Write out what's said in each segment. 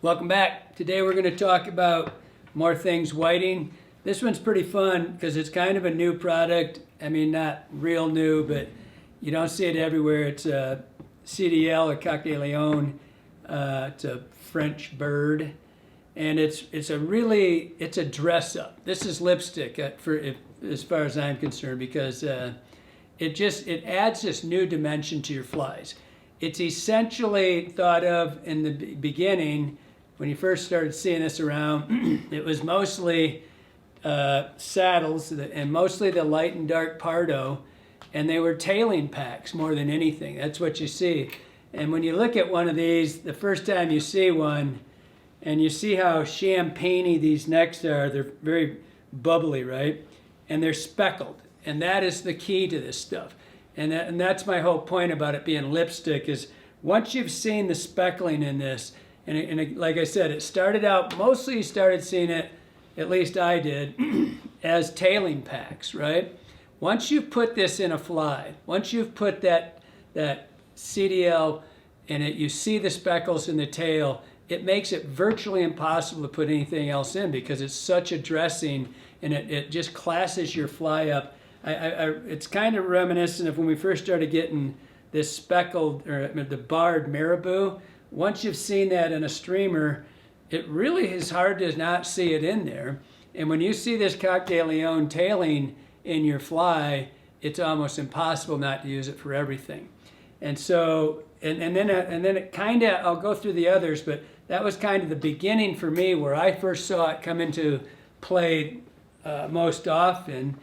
Welcome back. Today we're going to talk about more things whiting. This one's pretty fun because it's kind of a new product. I mean, not real new, but you don't see it everywhere. It's a CDL, a Coq de Leon. It's a French bird, and it's a dress up. This is lipstick as far as I'm concerned, because it adds this new dimension to your flies. It's essentially thought of in the beginning, when you first started seeing this around, it was mostly saddles, and mostly the light and dark Pardo, and they were tailing packs more than anything. That's what you see. And when you look at one of these, the first time you see one, and you see how champagne-y these necks are, they're very bubbly, right? And they're speckled, and that is the key to this stuff. And that's my whole point about it being lipstick, is once you've seen the speckling in this, and like I said, it started out, mostly you started seeing it, at least I did, as tailing packs, right? Once you've put this in a fly, once you've put that CDL in it, you see the speckles in the tail, it makes it virtually impossible to put anything else in because it's such a dressing, and it just classes your fly up. It's kind of reminiscent of when we first started getting this speckled, or the barred marabou. Once you've seen that in a streamer, it really is hard to not see it in there. And when you see this Coq de Leon tailing in your fly, it's almost impossible not to use it for everything. And so, and then it kind of, I'll go through the others, but that was kind of the beginning for me where I first saw it come into play most often.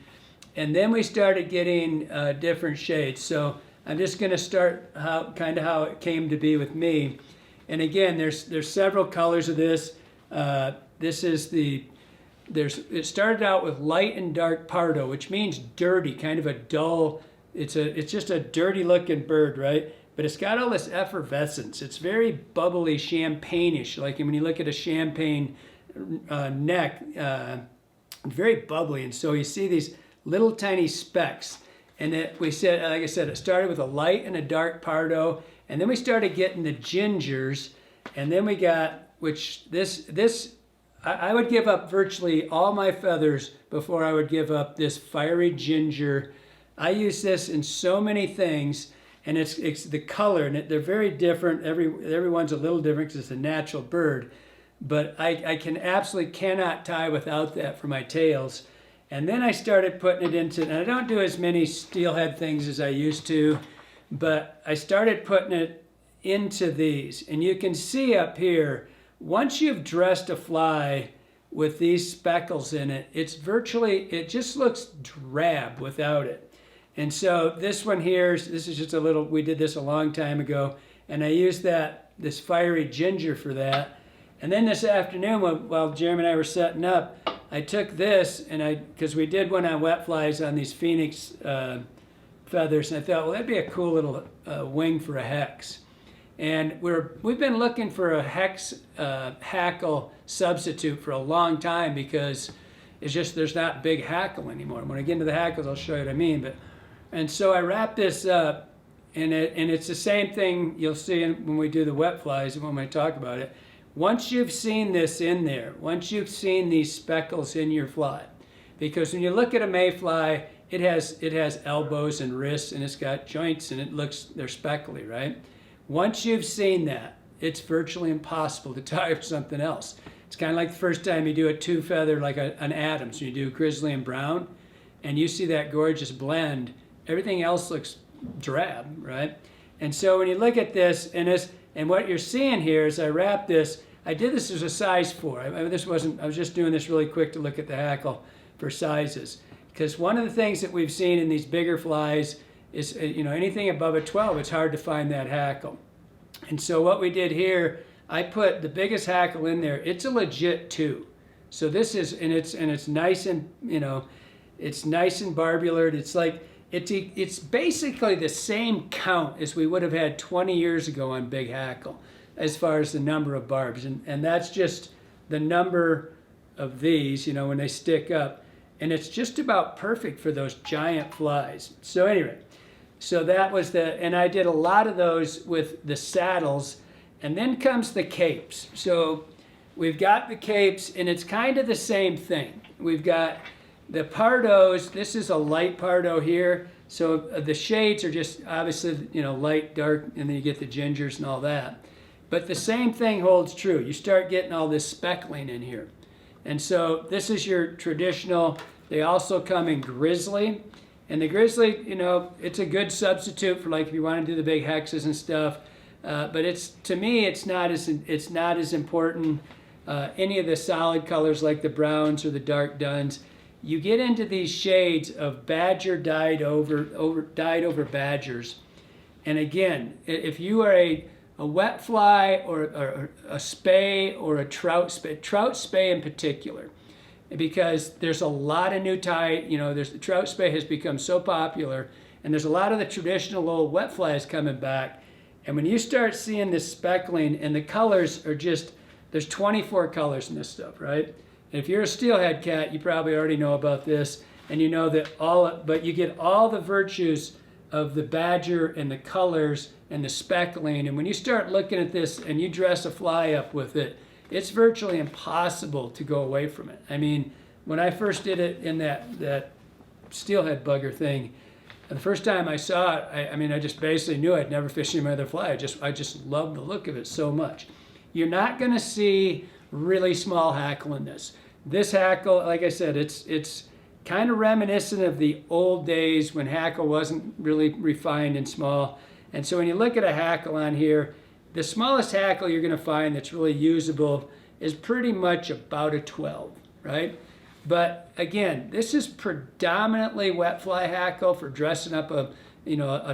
And then we started getting different shades. So I'm just going to start how it came to be with me. And again, there's several colors of this. It started out with light and dark Pardo, which means dirty, kind of a dull. It's just a dirty looking bird, right? But it's got all this effervescence. It's very bubbly, champagne-ish. Like when you look at a champagne neck, very bubbly. And so you see these little tiny specks. And like I said, it started with a light and a dark Pardo, and then we started getting the gingers, and then we got, I would give up virtually all my feathers before I would give up this fiery ginger. I use this in so many things, and it's the color, and they're very different. Everyone's a little different because it's a natural bird, but I absolutely cannot tie without that for my tails. And then I started putting it into, and I don't do as many steelhead things as I used to, but I started putting it into these. And you can see up here, once you've dressed a fly with these speckles in it, it just looks drab without it. And so this one here, this is just we did this a long time ago, and I used this fiery ginger for that. And then this afternoon, while Jeremy and I were setting up, I took this, because we did one on wet flies on these Phoenix feathers, and I thought, well, that'd be a cool little wing for a hex. And we've been looking for a hex hackle substitute for a long time, because it's just there's not big hackle anymore. When I get into the hackles, I'll show you what I mean. And so I wrapped this up, and it's the same thing you'll see when we do the wet flies and when we talk about it. Once you've seen this in there, once you've seen these speckles in your fly, because when you look at a mayfly, it has elbows and wrists, and it's got joints, and they're speckly, right? Once you've seen that, it's virtually impossible to tie with something else. It's kind of like the first time you do a two feather, like an Adams, you do grizzly and brown, and you see that gorgeous blend, everything else looks drab, right? And so when you look at this, and what you're seeing here is I wrapped this. I did this as a size 4. I was just doing this really quick to look at the hackle for sizes. Because one of the things that we've seen in these bigger flies is, anything above a 12, it's hard to find that hackle. And so what we did here, I put the biggest hackle in there. It's a legit 2. So this is, and it's nice and, it's nice and barbular. It's like, it's basically the same count as we would have had 20 years ago on big hackle, as far as the number of barbs. And that's just the number of these, when they stick up. And it's just about perfect for those giant flies. So anyway, so that was and I did a lot of those with the saddles. And then comes the Capes. So we've got the Capes, and it's kind of the same thing. We've got the Pardos. This is a light Pardo here. So the shades are just obviously, you know, light, dark, and then you get the gingers and all that. But the same thing holds true. You start getting all this speckling in here. And so this is your traditional. They also come in grizzly. And the grizzly, you know, it's a good substitute for, like, if you want to do the big hexes and stuff. But it's, to me, it's not as important. Any of the solid colors like the browns or the dark duns. You get into these shades of badger dyed over badgers. And again, if you are a wet fly or a spay or a trout spay in particular, because there's a lot of new type, you know, the trout spay has become so popular, and there's a lot of the traditional old wet flies coming back. And when you start seeing this speckling, and the colors are just, there's 24 colors in this stuff, right? And if you're a steelhead cat, you probably already know about this, and you know that but you get all the virtues of the badger and the colors and the speckling. And when you start looking at this and you dress a fly up with it, it's virtually impossible to go away from it. I mean, when I first did it in that steelhead bugger thing, the first time I saw it, I mean, I just basically knew I'd never fish any other fly. I just loved the look of it so much. You're not going to see really small hackle in this. This hackle, like I said, it's kind of reminiscent of the old days when hackle wasn't really refined and small. And so when you look at a hackle on here, the smallest hackle you're going to find that's really usable is pretty much about a 12, right? But again, this is predominantly wet fly hackle for dressing up a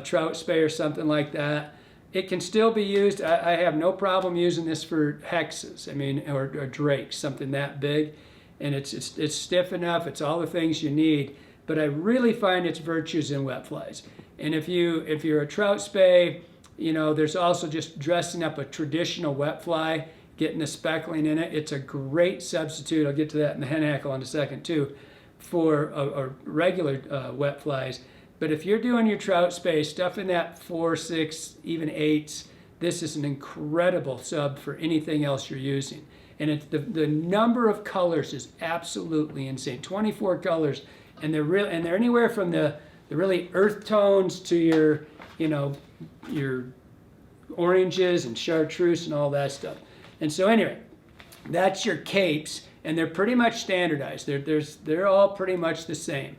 trout spay or something like that. It can still be used. I have no problem using this for hexes. I mean, or drakes, something that big, and it's stiff enough. It's all the things you need. But I really find its virtues in wet flies. And if you're a trout spay, you know, there's also just dressing up a traditional wet fly, getting the speckling in it. It's a great substitute. I'll get to that in the hen hackle in a second too, for a regular wet flies. But if you're doing your trout spay, stuff in that 4, 6, even 8s, this is an incredible sub for anything else you're using. And the number of colors is absolutely insane. 24 colors, and they're anywhere from the really earth tones to your oranges and chartreuse and all that stuff. And so anyway, that's your capes, and they're pretty much standardized. They're all pretty much the same.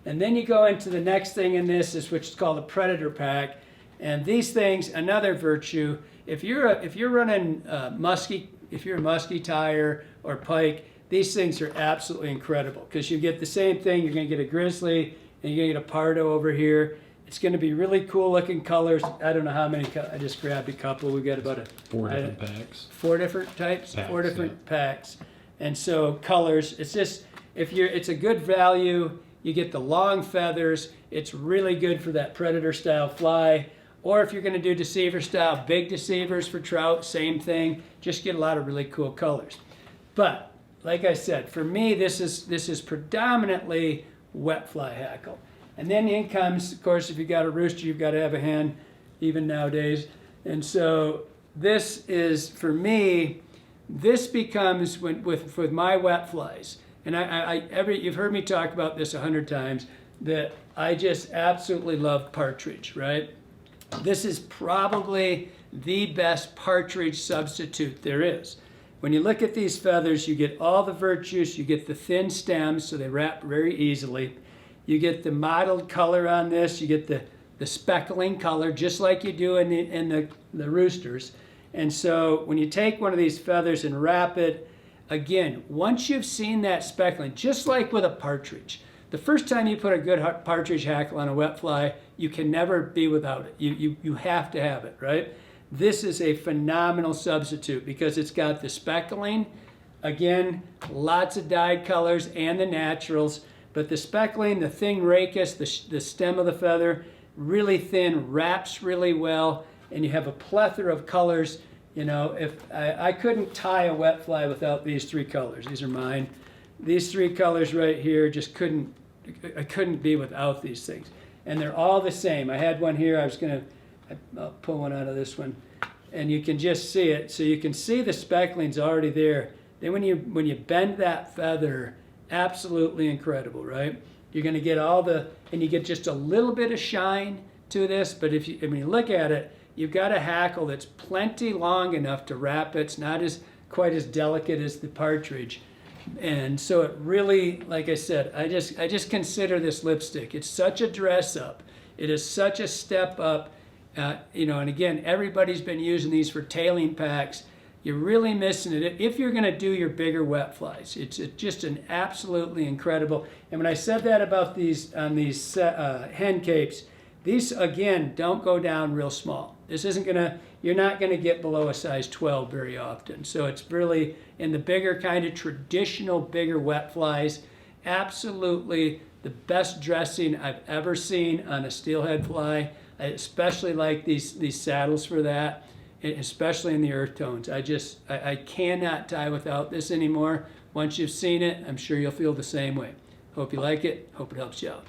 And then you go into the next thing in this, which is called a predator pack. And these things, another virtue, if you're running musky, if you're a musky tire or pike, these things are absolutely incredible, because you get the same thing. You're going to get a grizzly, and you're going to get a pardo over here. It's going to be really cool looking colors. I don't know how many. I just grabbed a couple. We've got about 4 different packs. 4 different types. Packs, 4 different packs. And so colors. It's just, it's a good value. You get the long feathers. It's really good for that predator style fly. Or if you're going to do deceiver style, big deceivers for trout, same thing. Just get a lot of really cool colors. But like I said, for me, this is predominantly wet fly hackle. And then in comes, of course, if you got a rooster, you've got to have a hen, even nowadays. And so this is, for me, this becomes with my wet flies. And you've heard me talk about this 100 times, that I just absolutely love partridge, right? This is probably the best partridge substitute there is. When you look at these feathers, you get all the virtues. You get the thin stems, so they wrap very easily. You get the mottled color on this. You get the speckling color, just like you do in the roosters. And so when you take one of these feathers and wrap it, again, once you've seen that speckling, just like with a partridge, the first time you put a good partridge hackle on a wet fly, you can never be without it. You have to have it, right? This is a phenomenal substitute because it's got the speckling, again, lots of dyed colors and the naturals, but the speckling, the thin rachis, the stem of the feather, really thin, wraps really well, and you have a plethora of colors. You know, if I couldn't tie a wet fly without these 3 colors. These are mine. These 3 colors right here just I couldn't be without these things. And they're all the same. I had one here. I'll pull one out of this one. and you can just see it. So you can see the speckling's already there. Then when you bend that feather, absolutely incredible, right? You're going to get and you get just a little bit of shine to this, but when you look at it, you've got a hackle that's plenty long enough to wrap it. It's not quite as delicate as the partridge. And so it really, like I said, I just consider this lipstick. It's such a dress up. It is such a step up. And again, everybody's been using these for tailing packs. You're really missing it if you're going to do your bigger wet flies. It's just an absolutely incredible. And when I said that about these hen capes, these again don't go down real small. This isn't you're not gonna get below a size 12 very often. So it's really in the bigger kind of traditional bigger wet flies, absolutely the best dressing I've ever seen on a steelhead fly. I especially like these saddles for that, especially in the earth tones. I cannot tie without this anymore. Once you've seen it, I'm sure you'll feel the same way. Hope you like it. Hope it helps you out.